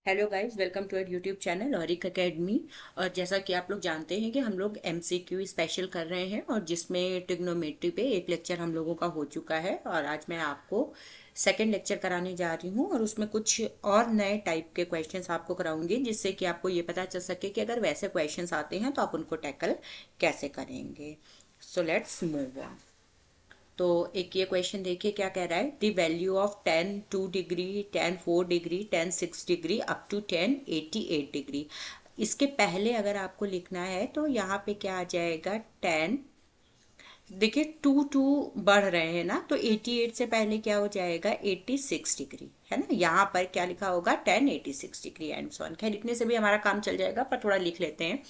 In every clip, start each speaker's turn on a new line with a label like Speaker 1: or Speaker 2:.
Speaker 1: Hello guys, welcome to our YouTube channel Aurik academy. और जैसा कि आप लोग जानते हैं कि हम लोग एमसीक्यू स्पेशल कर रहे हैं और जिसमें ट्रिग्नोमेट्री पे एक लेक्चर हम लोगों का हो चुका है और आज मैं आपको सेकंड लेक्चर कराने जा रही हूँ और उसमें कुछ और नए टाइप के क्वेश्चंस आपको कराऊंगी जिससे कि आपको ये पता चल सके कि अगर वैसे क्वेश्चंस आते हैं तो आप उनको टैकल कैसे करेंगे। So let's move on. तो एक ये क्वेश्चन देखिए क्या कह रहा है। The value of 10 2 degree, 10 4 degree, 10 6 degree up to 10 88 degree. इसके पहले अगर आपको लिखना है तो यहाँ पे क्या आ जाएगा 10। देखिए टू टू बढ़ रहे हैं ना, तो 88 से पहले क्या हो जाएगा 86 डिग्री, है ना। यहाँ पर क्या लिखा होगा 10 86 डिग्री एंड सो ऑन। खैर लिखने से भी हमारा काम चल जाएगा पर थोड़ा लिख लेते हैं।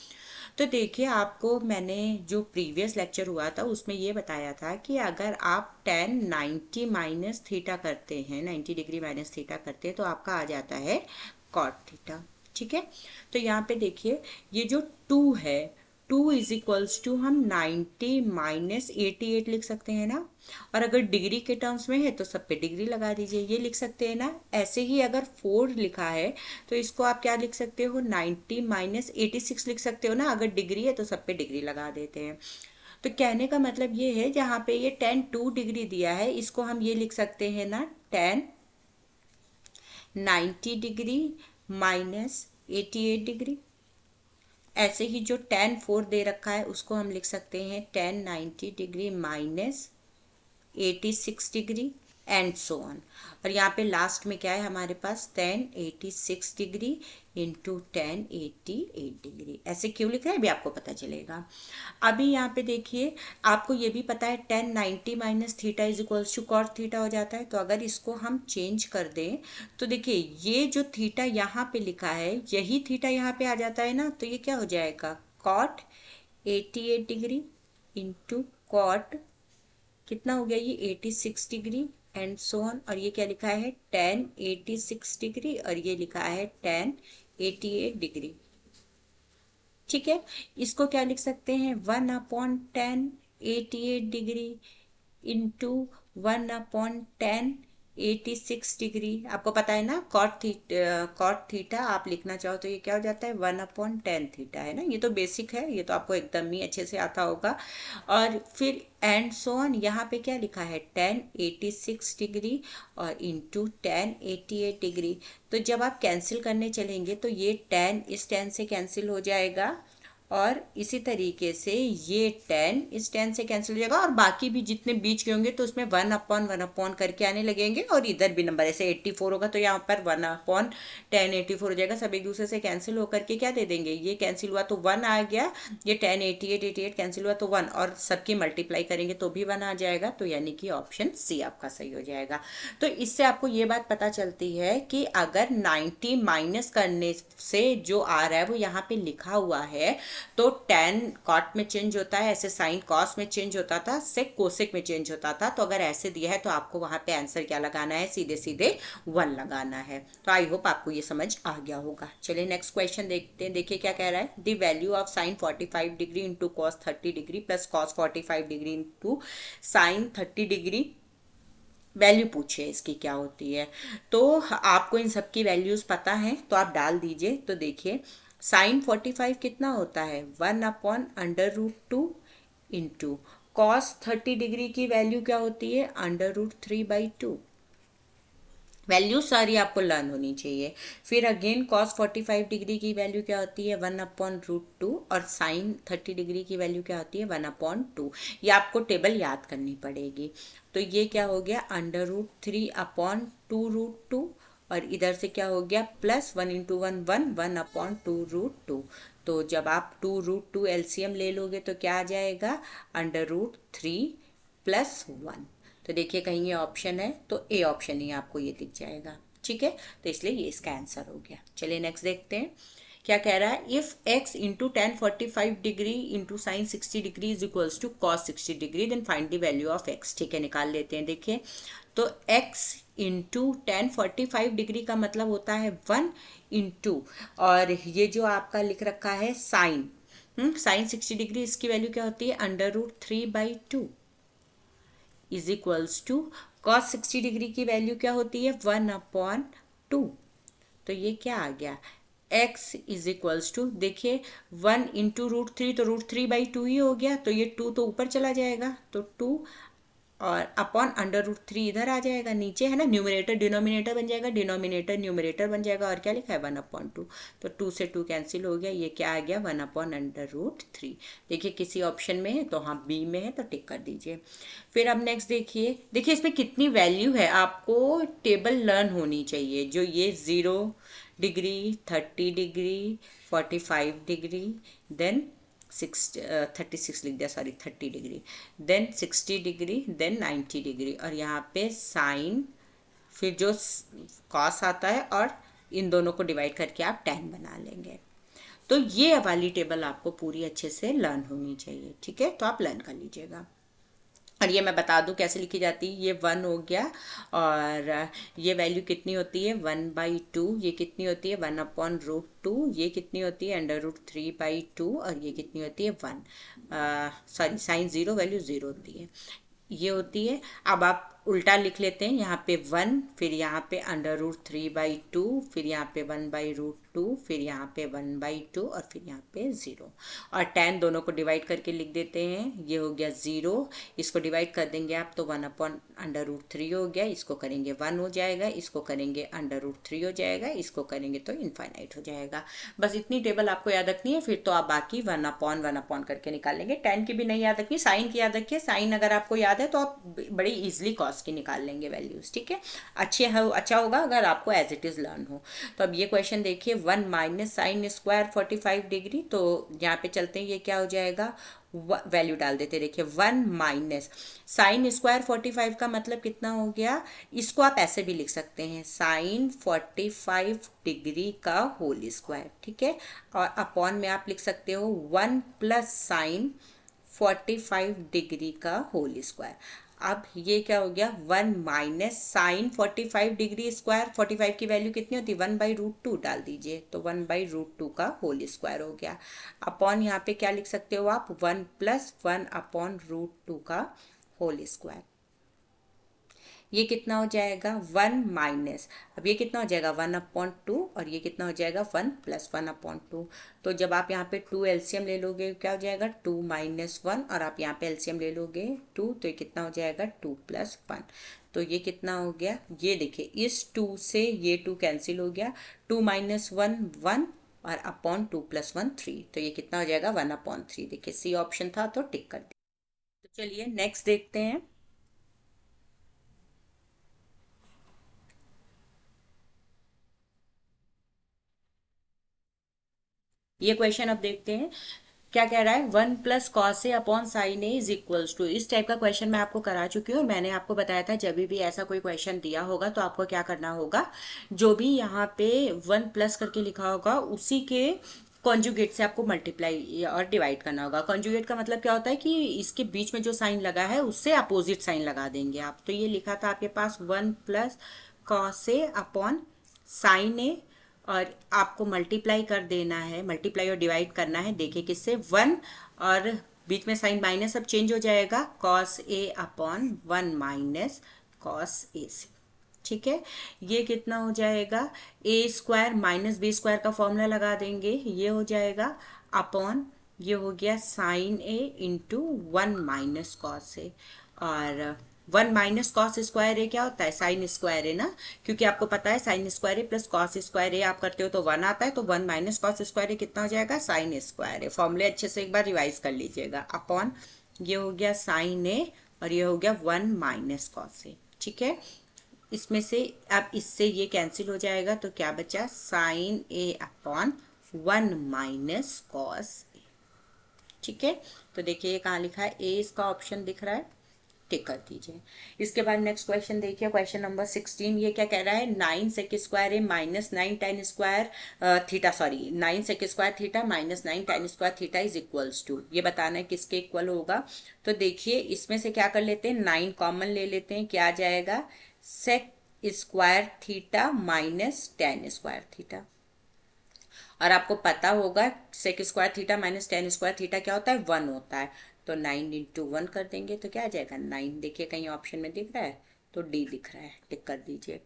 Speaker 1: तो देखिए आपको मैंने जो प्रीवियस लेक्चर हुआ था उसमें ये बताया था कि अगर आप 10 90 - करते हैं, 90 डिग्री माइनस थीटा करते हैं तो आपका आ जाता है कॉट थीटा। ठीक है। तो यहाँ पे देखिए ये जो टू है, 2 = हम 90 - 88 लिख सकते हैं ना। और अगर डिग्री के टर्म्स में है तो सब पे डिग्री लगा दीजिए, ये लिख सकते हैं ना। ऐसे ही अगर 4 लिखा है तो इसको आप क्या लिख सकते हो 90 - 86 लिख सकते हो ना। अगर डिग्री है तो सब पे डिग्री लगा देते हैं। तो कहने का मतलब ये है जहाँ पे ये 10 2 डिग्री दिया है इसको हम ये लिख सकते हैं ना 10 90 डिग्री - 88 डिग्री। ऐसे ही जो 10 4 दे रखा है उसको हम लिख सकते हैं 10 90 degree - 86 degree and so on. और यहाँ पे लास्ट में क्या है हमारे पास 10 86 डिग्री इंटू 10 88 डिग्री। ऐसे क्यों लिख रहे हैं अभी आपको पता चलेगा। अभी यहाँ पे देखिए आपको ये भी पता है 10 90 - थीटा = कॉट थीटा हो जाता है। तो अगर इसको हम चेंज कर दें तो देखिए ये जो थीटा यहाँ पे लिखा है यही थीटा यहाँ पे आ जाता है ना, तो ये क्या हो जाएगा कॉट 88 डिग्री इंटू कॉट कितना हो गया ये 86 डिग्री एंड सो ऑन। और ये क्या लिखा है 10 86 डिग्री और ये लिखा है 10 88 डिग्री। ठीक है। इसको क्या लिख सकते हैं 1/10 88 डिग्री इंटू 1/10 86 डिग्री। आपको पता है ना कॉट थीटा आप लिखना चाहो तो ये क्या हो जाता है 1/10 थीटा, है ना। ये तो बेसिक है, ये तो आपको एकदम ही अच्छे से आता होगा। और फिर एंड सो ऑन यहाँ पे क्या लिखा है 10 86 डिग्री और इंटू 10 88 डिग्री। तो जब आप कैंसिल करने चलेंगे तो ये 10 इस 10 से कैंसिल हो जाएगा और इसी तरीके से ये 10 इस 10 से कैंसिल हो जाएगा और बाकी भी जितने बीच के होंगे तो उसमें 1/1 करके आने लगेंगे। और इधर भी नंबर ऐसे 84 होगा तो यहाँ पर 1/10 84 हो जाएगा। सब एक दूसरे से कैंसिल होकर के क्या दे देंगे, ये कैंसिल हुआ तो 1 आ गया, ये 10 88 कैंसिल हुआ तो 1 और सबकी मल्टीप्लाई करेंगे तो भी 1 आ जाएगा। तो यानी कि ऑप्शन सी आपका सही हो जाएगा। तो इससे आपको ये बात पता चलती है कि अगर 90 माइनस करने से जो आ रहा है वो यहाँ पे लिखा हुआ है तो टेन कॉट में चेंज होता है, ऐसे साइन कॉस में चेंज होता था, सेक कोसेक में चेंज होता था। तो अगर ऐसे दिया है तो आपको वहां पे आंसर क्या लगाना है, सीधे सीधे 1 लगाना है। तो आई होप आपको ये समझ आ गया होगा। चलिए नेक्स्ट क्वेश्चन देखते हैं। देखिए क्या कह रहा है। The value of sign 45 degree into cos 30 degree plus cos 45 degree into sign 30 degree value पूछे इसकी क्या होती है। तो आपको इन सब की वैल्यूज पता है तो आप डाल दीजिए। तो देखिए साइन 45 कितना होता है 1/√2 इंटू कॉस 30 डिग्री की वैल्यू क्या होती है √3/2। वैल्यू सारी आपको लर्न होनी चाहिए। फिर अगेन कॉस 45 डिग्री की वैल्यू क्या होती है 1/√2 और साइन 30 डिग्री की वैल्यू क्या होती है 1/2। ये आपको टेबल याद करनी पड़ेगी। तो ये क्या हो गया √3/2√2 और इधर से क्या हो गया प्लस 1 × 1 1 1/2√2। तो जब आप 2√2 एलसीएम ले लोगे तो क्या आ जाएगा √3 + 1। तो देखिए कहीं ये ऑप्शन है तो ए ऑप्शन ही आपको ये दिख जाएगा। ठीक है। तो इसलिए ये इसका आंसर हो गया। चलिए नेक्स्ट देखते हैं क्या कह रहा है। If x into 10 45 degree into sine 60 degree is equals to cos 60 degree then find the value of x। ठीक है, निकाल लेते हैं। देखिए तो x इंटू 10 45 डिग्री का मतलब होता है 1 इंटू और ये जो आपका लिख रखा है साइन साइन 60 डिग्री इसकी वैल्यू क्या होती है √3/2 is equals to cos 60 degree की वैल्यू क्या होती है 1/2। तो ये क्या आ गया, x इज इक्वल्स टू, देखिए 1 इंटू √3, तो √3/2 ही हो गया, तो ये 2 तो ऊपर चला जाएगा, तो 2 और अपॉन √3 इधर आ जाएगा नीचे, है ना, न्यूमरेटर डिनोमिनेटर बन जाएगा, डिनोमिनेटर न्यूमरेटर बन जाएगा, और क्या लिखा है 1/2, तो 2 से 2 कैंसिल हो गया, ये क्या आ गया 1/√3। देखिए किसी ऑप्शन में है तो हाँ बी में है तो टिक कर दीजिए। फिर अब नेक्स्ट देखिए, देखिए इसमें कितनी वैल्यू है, आपको टेबल लर्न होनी चाहिए, जो ये 0 डिग्री, 30 डिग्री, 45 डिग्री, देन 36 लिख दिया, sorry 30 degree, then 60 degree, then 90 degree, और यहाँ पे साइन, फिर जो कॉस आता है, और इन दोनों को डिवाइड करके आप tan बना लेंगे। तो ये वाली टेबल आपको पूरी अच्छे से लर्न होनी चाहिए, ठीक है, तो आप लर्न कर लीजिएगा। और ये मैं बता दूं कैसे लिखी जाती है, ये 1 हो गया, और ये वैल्यू कितनी होती है 1/2, ये कितनी होती है 1/√2, ये कितनी होती है √3/2, और ये कितनी होती है 1, सॉरी साइन 0, वैल्यू 0 होती है, ये होती है। अब आप उल्टा लिख लेते हैं, यहाँ पे 1, फिर यहाँ पे √3/2, फिर यहाँ पे 1/√2, फिर यहाँ पे 1/2, और फिर यहाँ पे 0, और tan दोनों को डिवाइड करके लिख देते हैं, ये हो गया 0, इसको डिवाइड कर देंगे आप तो 1/√3 हो गया, इसको करेंगे 1 हो जाएगा, इसको करेंगे √3 हो जाएगा, इसको करेंगे तो इनफाइनाइट हो जाएगा। बस इतनी टेबल आपको याद रखनी है, फिर तो आप बाकी 1/1 करके निकालेंगे। tan की भी नहीं याद रखनी, साइन की याद रखिए, साइन अगर आपको याद है तो आप बड़ी इजीली कॉस की निकाल लेंगे वैल्यूज, ठीक है। अच्छा होगा अगर आपको एज इट इज लर्न हो। तो अब ये क्वेश्चन देखिए, 1 माइनस साइन स्क्वायर 45 डिग्री, तो यहाँ पे चलते हैं, ये क्या हो जाएगा, वैल्यू डाल देते, देखिए 1 माइनस साइन स्क्वायर 45 का मतलब कितना हो गया, इसको आप ऐसे भी लिख सकते हैं, साइन 45 डिग्री का होल स्क्वायर, ठीक है, और अपॉन में आप लिख सकते हो 1 प्लस साइन 45 डिग्री का होल स्क्वायर। अब ये क्या हो गया 1 माइनस साइन 45 डिग्री स्क्वायर, 45 की वैल्यू कितनी होती है 1/√2 डाल दीजिए, तो 1/√2 का होल स्क्वायर हो गया, अपॉन यहाँ पे क्या लिख सकते हो आप 1 प्लस 1/√2 का होल स्क्वायर। ये कितना हो जाएगा 1 माइनस, अब ये कितना हो जाएगा 1/2, और ये कितना हो जाएगा 1 प्लस 1/2, तो जब आप यहाँ पे 2 एलसीएम ले लोगे क्या हो जाएगा 2 माइनस 1, और आप यहाँ पे एलसीएम ले लोगे 2, तो ये कितना हो जाएगा 2 प्लस 1, तो ये कितना हो गया, ये देखिए इस 2 से ये 2 कैंसिल हो गया, 2 माइनस 1 1, और अपॉन 2 प्लस 1 3, तो ये कितना हो जाएगा 1/3। देखिए सी ऑप्शन था तो टिक कर दिया। तो चलिए नेक्स्ट देखते हैं। ये क्वेश्चन अब देखते हैं क्या कह रहा है, 1 plus cos A upon sine A is equals to, इस टाइप का क्वेश्चन मैं आपको करा चुकी हूँ, और मैंने आपको बताया था जब भी ऐसा कोई क्वेश्चन दिया होगा तो आपको क्या करना होगा, जो भी यहाँ पे 1 प्लस करके लिखा होगा उसी के कॉन्जुगेट से आपको मल्टीप्लाई और डिवाइड करना होगा। कॉन्जुगेट का मतलब क्या होता है कि इसके बीच में जो साइन लगा है उससे अपोजिट साइन लगा देंगे आप, तो ये लिखा था आपके पास 1 plus cos A upon sine ए, और आपको मल्टीप्लाई कर देना है, मल्टीप्लाई और डिवाइड करना है, देखिए किससे 1, और बीच में साइन माइनस अब चेंज हो जाएगा cos A upon 1 minus cos A से, ठीक है। ये कितना हो जाएगा ए स्क्वायर माइनस बी स्क्वायर का फॉर्मूला लगा देंगे, ये हो जाएगा अपॉन, ये हो गया sign A into 1 minus cos A, और 1 माइनस कॉस स्क्वायर ए क्या होता है साइन स्क्वायर ए ना, क्योंकि आपको पता है साइन स्क्वायर ए प्लस कॉस स्क्वायर ए आप करते हो तो 1 आता है, तो 1 माइनस कॉस स्क्वायर ए कितना हो जाएगा साइन स्क्वायर ए। फॉर्मूले अच्छे से एक बार रिवाइज कर लीजिएगा, अपॉन ये हो गया साइन ए, और ये हो गया 1 माइनस कॉस ए, ठीक है। इसमें से अब इससे ये कैंसिल हो जाएगा, तो क्या बचा sign A upon 1 minus cos A, ठीक है। तो देखिए ये कहाँ लिखा है, ए इसका ऑप्शन दिख रहा है, टिक कर दीजिए। इसके बाद नेक्स्ट क्वेश्चन देखिए, क्वेश्चन नंबर 16, ये क्या कह रहा है 9 sec square A minus 9 tan square theta, sorry 9 sec square theta minus 9 tan square theta is equals to, ये बताना है किसके इक्वल होगा। तो देखिए इसमें से क्या कर लेते हैं 9 कॉमन ले लेते हैं, क्या आ जाएगा sec square theta minus tan square theta, और आपको पता होगा sec square theta minus tan square theta क्या होता है 1 होता है, तो 9 इंटू 1 कर देंगे तो क्या आ जाएगा 9, देखिए कहीं ऑप्शन में दिख रहा है तो डी दिख रहा है, टिक कर दीजिए।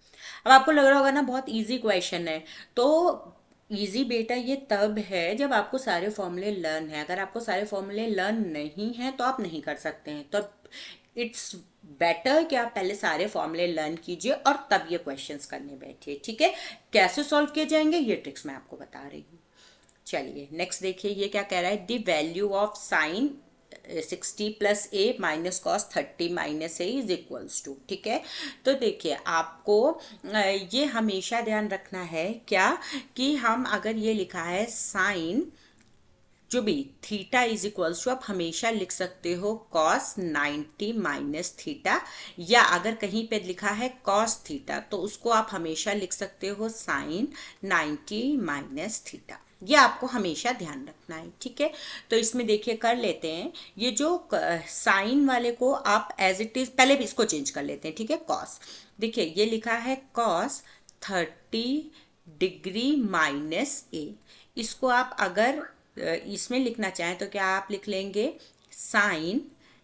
Speaker 1: अब आपको लग रहा होगा ना बहुत इजी क्वेश्चन है, तो इजी बेटा ये तब है जब आपको सारे फॉर्मूले लर्न है। अगर आपको सारे फॉर्मूले लर्न नहीं है तो आप नहीं कर सकते हैं। तो इट्स बेटर कि आप पहले सारे फॉर्मूले लर्न कीजिए और तब ये क्वेश्चंस करने बैठिए, ठीक है। कैसे सॉल्व किए जाएंगे ये ट्रिक्स मैं आपको बता रही हूँ। चलिए नेक्स्ट देखिए, ये क्या कह रहा है, the value of sine 60 plus A minus cos 30 minus A is equals to, ठीक है। तो देखिए आपको ये हमेशा ध्यान रखना है क्या, कि हम अगर ये लिखा है साइन जो भी थीटा इज इक्वल्स टू, आप हमेशा लिख सकते हो कॉस 90 माइनस थीटा, या अगर कहीं पे लिखा है कॉस थीटा तो उसको आप हमेशा लिख सकते हो साइन 90 माइनस थीटा। ये आपको हमेशा ध्यान रखना है, ठीक है। तो इसमें देखिए कर लेते हैं, ये जो साइन वाले को आप एज इट इज, पहले भी इसको चेंज कर लेते हैं, ठीक है। कॉस, देखिए ये लिखा है कॉस 30 डिग्री माइनस ए, इसको आप अगर इसमें लिखना चाहें तो क्या आप लिख लेंगे साइन,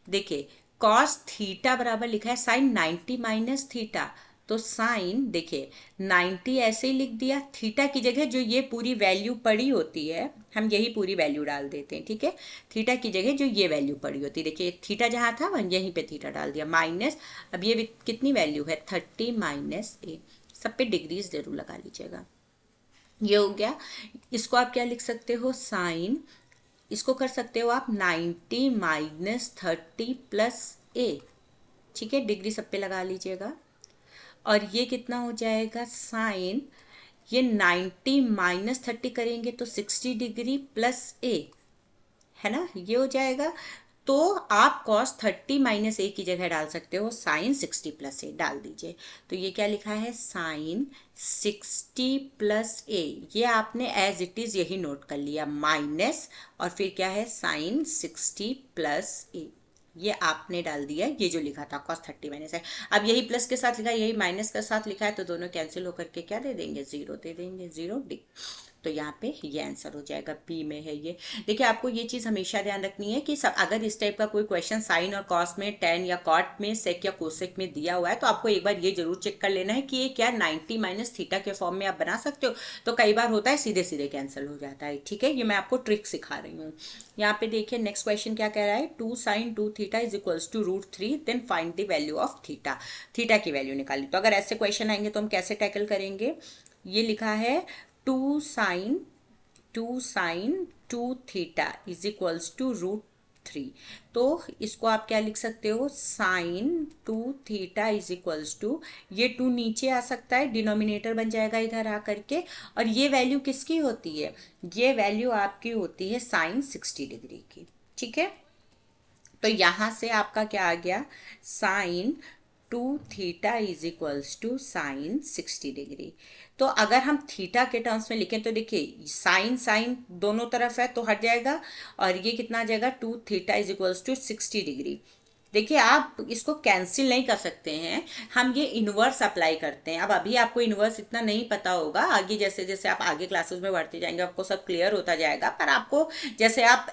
Speaker 1: देखिए कॉस थीटा बराबर लिखा है साइन 90 माइनस थीटा, तो साइन देखिए 90 ऐसे ही लिख दिया, थीटा की जगह जो ये पूरी वैल्यू पड़ी होती है हम यही पूरी वैल्यू डाल देते हैं, ठीक है। थीटा की जगह जो ये वैल्यू पड़ी होती है, देखिए थीटा जहाँ था वहीं यहीं पे थीटा डाल दिया, माइनस अब ये कितनी वैल्यू है 30 माइनस ए, सब पे डिग्रीज जरूर लगा लीजिएगा। ये हो गया। इसको आप क्या लिख सकते हो साइन, इसको कर सकते हो आप 90 माइनस 30 प्लस ए, ठीक है, डिग्री सब पे लगा लीजिएगा। और ये कितना हो जाएगा साइन, ये 90 माइनस 30 करेंगे तो 60 डिग्री प्लस ए, है ना, ये हो जाएगा। तो आप कॉस 30 माइनस ए की जगह डाल सकते हो साइन 60 प्लस ए, डाल दीजिए। तो ये क्या लिखा है साइन 60 प्लस ए, ये आपने एज इट इज यही नोट कर लिया, माइनस और फिर क्या है साइन 60 प्लस ए, ये आपने डाल दिया, ये जो लिखा था कॉस 30 माइनस है। अब यही प्लस के साथ लिखा है, यही माइनस के साथ लिखा है, तो दोनों कैंसिल होकर के क्या दे देंगे, जीरो दे देंगे, जीरो डी। तो यहाँ पे ये आंसर हो जाएगा, बी में है ये। देखिए आपको ये चीज़ हमेशा ध्यान रखनी है कि सब अगर इस टाइप का कोई क्वेश्चन साइन और कॉस में, टेन या कॉट में, सेक या कोसेक में दिया हुआ है तो आपको एक बार ये जरूर चेक कर लेना है कि ये क्या 90 माइनस थीटा के फॉर्म में आप बना सकते हो। तो कई बार होता है सीधे सीधे कैंसिल हो जाता है, ठीक है। ये मैं आपको ट्रिक सिखा रही हूँ। यहाँ पे देखिए नेक्स्ट क्वेश्चन क्या कह रहा है, 2 sine 2 theta is equals to √3 then find the value of theta, theta की वैल्यू निकाली। तो अगर ऐसे क्वेश्चन आएंगे तो हम कैसे टैकल करेंगे, ये लिखा है 2 sine 2 theta is equals to √3, तो इसको आप क्या लिख सकते हो sine 2 theta is equals to, ये 2 नीचे आ सकता है, डिनोमिनेटर बन जाएगा इधर आ करके, और ये वैल्यू किसकी होती है, ये वैल्यू आपकी होती है साइन 60 डिग्री की, ठीक है। तो यहां से आपका क्या आ गया sine 2 theta is equals to sine 60 degree. तो अगर हम थीटा के टर्म्स में लिखें तो देखिए साइन साइन दोनों तरफ है तो हट जाएगा, और ये कितना आ जाएगा 2 theta is equals to 60 degree. देखिए आप इसको कैंसिल नहीं कर सकते हैं, हम ये इन्वर्स अप्लाई करते हैं। अब अभी आपको इन्वर्स इतना नहीं पता होगा, आगे जैसे जैसे आप आगे क्लासेस में बढ़ते जाएंगे आपको सब क्लियर होता जाएगा। पर आपको जैसे आप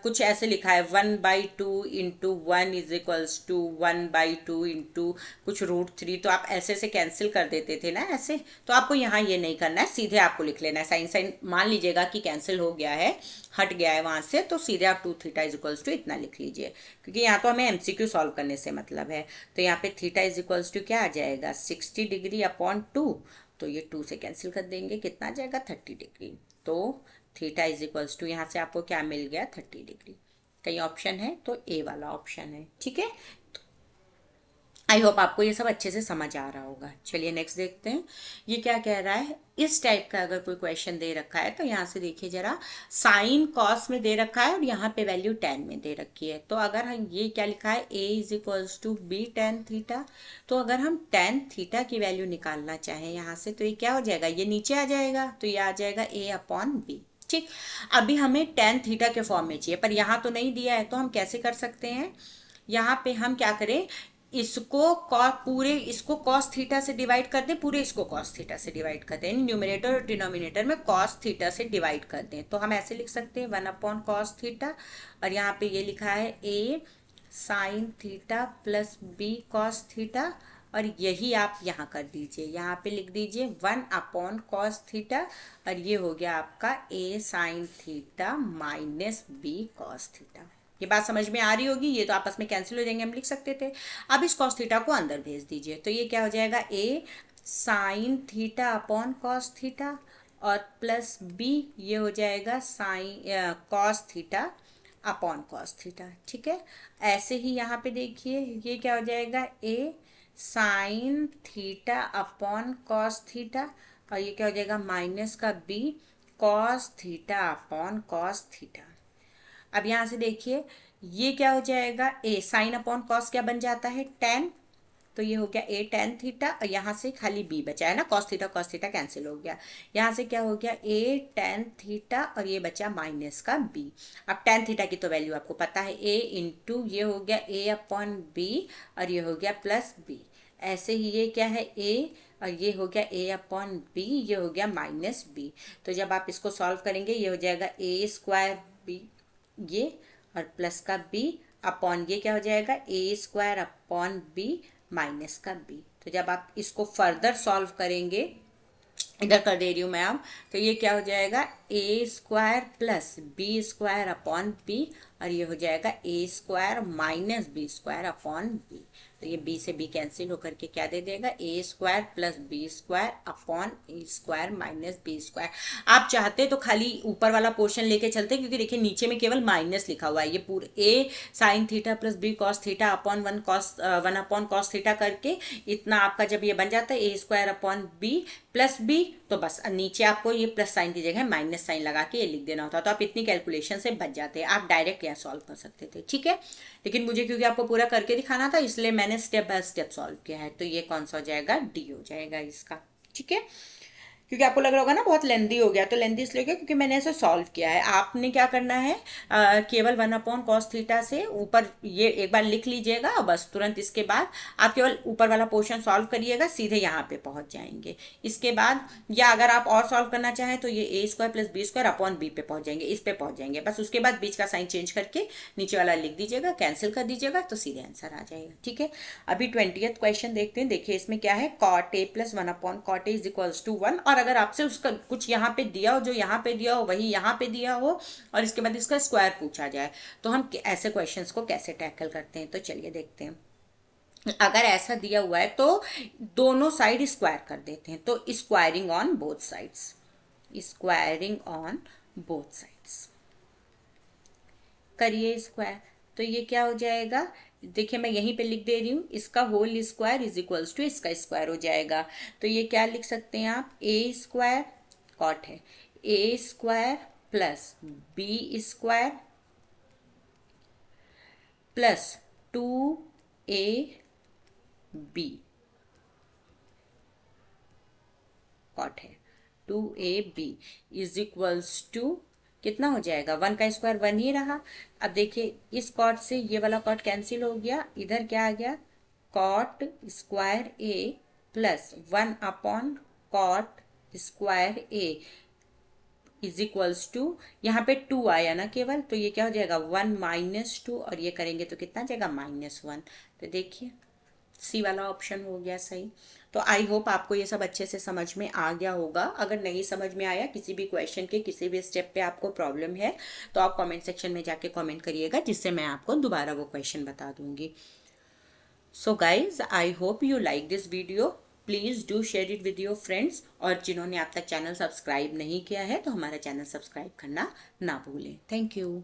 Speaker 1: कुछ ऐसे लिखा है 1/2 into 1 is equals to 1/2 into कुछ √3, तो आप ऐसे से कैंसिल कर देते थे ना ऐसे, तो आपको यहाँ ये नहीं करना है, सीधे आपको लिख लेना है साइन साइन, मान लीजिएगा कि कैंसिल हो गया है, हट गया है वहां से, तो सीधे आप 2 थीटा इज इक्वल्स टू इतना लिख लीजिए, क्योंकि यहाँ तो हमें एमसीक्यू सॉल्व करने से मतलब है। तो यहाँ पे थीटा इज इक्वल्स टू क्या आ जाएगा 60 डिग्री अपॉन 2, तो ये 2 से कैंसिल कर देंगे, कितना आ जाएगा 30 डिग्री। तो थीटा इज इक्वल्स टू यहाँ से आपको क्या मिल गया 30 डिग्री। कहीं ऑप्शन है तो ए वाला ऑप्शन है, ठीक है। आई होप आपको ये सब अच्छे से समझ आ रहा होगा। चलिए नेक्स्ट देखते हैं, ये क्या कह रहा है, इस टाइप का अगर कोई क्वेश्चन दे रखा है तो यहाँ से देखिए जरा, साइन कॉस में दे रखा है और यहाँ पे वैल्यू टेन में दे रखी है। तो अगर हम ये क्या लिखा है A is equals to B tan theta, तो अगर हम टेन थीटा की वैल्यू निकालना चाहें यहाँ से तो ये क्या हो जाएगा, ये नीचे आ जाएगा, तो ये आ जाएगा ए अपॉन बी, ठीक। अभी हमें टेन थीटा के फॉर्म में चाहिए, पर यहाँ तो नहीं दिया है, तो हम कैसे कर सकते हैं, यहाँ पे हम क्या करें, इसको पूरे इसको कॉस थीटा से डिवाइड कर दें, पूरे इसको कॉस थीटा से डिवाइड कर दें, न्यूमरेटर और डिनोमिनेटर में कॉस थीटा से डिवाइड कर दें। तो हम ऐसे लिख सकते हैं 1 अपॉन कॉस थीटा, और यहाँ पे ये लिखा है A sine theta plus B cos theta, और यही आप यहाँ कर दीजिए, यहाँ पे लिख दीजिए 1/cos थीटा, और ये हो गया आपका a sin theta minus b cos theta. ये बात समझ में आ रही होगी, ये तो आपस में कैंसिल हो जाएंगे, हम लिख सकते थे। अब इस cos थीटा को अंदर भेज दीजिए, तो ये क्या हो जाएगा a sin theta upon cos theta, और प्लस b ये हो जाएगा sine cos theta upon cos theta. ठीक है, ऐसे ही यहाँ पे देखिए ये क्या हो जाएगा a sine theta upon cos theta, और ये क्या हो जाएगा माइनस का b cos theta upon cos theta. अब यहाँ से देखिए ये क्या हो जाएगा, a साइन अपॉन कॉस क्या बन जाता है tan, तो ये हो गया a tan थीटा, और यहाँ से खाली b बचा है ना, cos थीटा कैंसिल हो गया। यहाँ से क्या हो गया a tan थीटा, और ये बचा माइनस का b। अब tan थीटा की तो वैल्यू आपको पता है, a इंटू ये हो गया a अपॉन b, और ये हो गया प्लस b। ऐसे ही ये क्या है a, और ये हो गया a अपॉन b, ये हो गया माइनस b। तो जब आप इसको सॉल्व करेंगे ये हो जाएगा a स्क्वायर b ये, और प्लस का b अपॉन ये क्या हो जाएगा a square upon b minus का b। तो जब आप इसको फर्दर सॉल्व करेंगे, इधर कर दे रही हूँ मैं अब, तो ये क्या हो जाएगा a square plus b square upon b, और ये हो जाएगा a square minus b square upon b। तो ये b से b कैंसिल होकर के क्या दे देगा a square plus b square upon a square minus b square. आप चाहते तो खाली ऊपर वाला पोर्शन लेके चलते, क्योंकि देखिए नीचे में केवल माइनस लिखा हुआ है। ये पूरे a sign theta plus b cos theta upon 1 upon cos theta करके इतना आपका जब ये बन जाता है a square upon b plus b, तो बस नीचे आपको ये प्लस साइन की जगह माइनस साइन लगा के ये लिख देना होता, तो आप इतनी कैलकुलेशन से बच जाते हैं, आप डायरेक्ट यहाँ सॉल्व कर सकते थे। ठीक है, लेकिन मुझे क्योंकि आपको पूरा करके दिखाना था इसलिए मैंने स्टेप बाय स्टेप सॉल्व किया है। तो ये कौन सा हो जाएगा, डी हो जाएगा इसका। ठीक है, क्योंकि आपको लग रहा होगा ना बहुत लेंदी हो गया, तो लेंदी इसलिए गया क्योंकि मैंने ऐसे सॉल्व किया है। आपने क्या करना है, केवल 1/cos थीटा से ऊपर ये एक बार लिख लीजिएगा, बस तुरंत इसके बाद आप केवल ऊपर वाला पोर्शन सॉल्व करिएगा, सीधे यहाँ पे पहुँच जाएंगे। इसके बाद या अगर आप और सॉल्व करना चाहें तो ये a square plus b square upon b पे पहुँच जाएंगे, इस पे पहुँच जाएंगे। बस उसके बाद बीच का साइन चेंज करके नीचे वाला लिख दीजिएगा, कैंसिल कर दीजिएगा, तो सीधे आंसर आ जाएगा। ठीक है, अभी 20th क्वेश्चन देखते हैं। देखिए इसमें क्या है, cot a plus 1/cot a is equals to 1, और अगर आपसे उसका कुछ यहाँ पे दिया हो, जो यहाँ पे दिया हो वही यहाँ पे दिया हो, और इसके बाद इसका स्क्वायर पूछा जाए, तो हम ऐसे क्वेश्चंस को कैसे टैकल करते हैं। तो चलिए देखते हैं। अगर ऐसा दिया हुआ है तो दोनों साइड स्क्वायर कर देते हैं, तो squaring on both sides, squaring on both sides करिए स्क्वायर। तो ये क्या हो जाएगा, देखिए मैं यहीं पे लिख दे रही हूँ, इसका whole square is equals to इसका स्क्वायर हो जाएगा। तो ये क्या लिख सकते हैं आप, a स्क्वायर कॉट है a square plus b square plus 2ab cot है 2ab इज इक्वल्स टू कितना हो जाएगा, 1 का स्क्वायर 1 ही रहा। अब देखिए इस कॉट से ये वाला कॉट कैंसिल हो गया, इधर क्या आ गया, cot square a plus 1/cot square a is equals to, यहाँ पे 2 आया ना केवल, तो ये क्या हो जाएगा 1 माइनस 2, और ये करेंगे तो कितना जाएगा -1। तो देखिए सी वाला ऑप्शन हो गया सही। तो आई होप आपको ये सब अच्छे से समझ में आ गया होगा। अगर नहीं समझ में आया, किसी भी क्वेश्चन के किसी भी स्टेप पे आपको प्रॉब्लम है, तो आप कमेंट सेक्शन में जाके कमेंट करिएगा, जिससे मैं आपको दोबारा वो क्वेश्चन बता दूंगी। So guys, I hope you like this video. Please do share it with your friends, और जिन्होंने अब तक चैनल सब्सक्राइब नहीं किया है तो हमारा चैनल सब्सक्राइब करना ना भूलें। Thank you.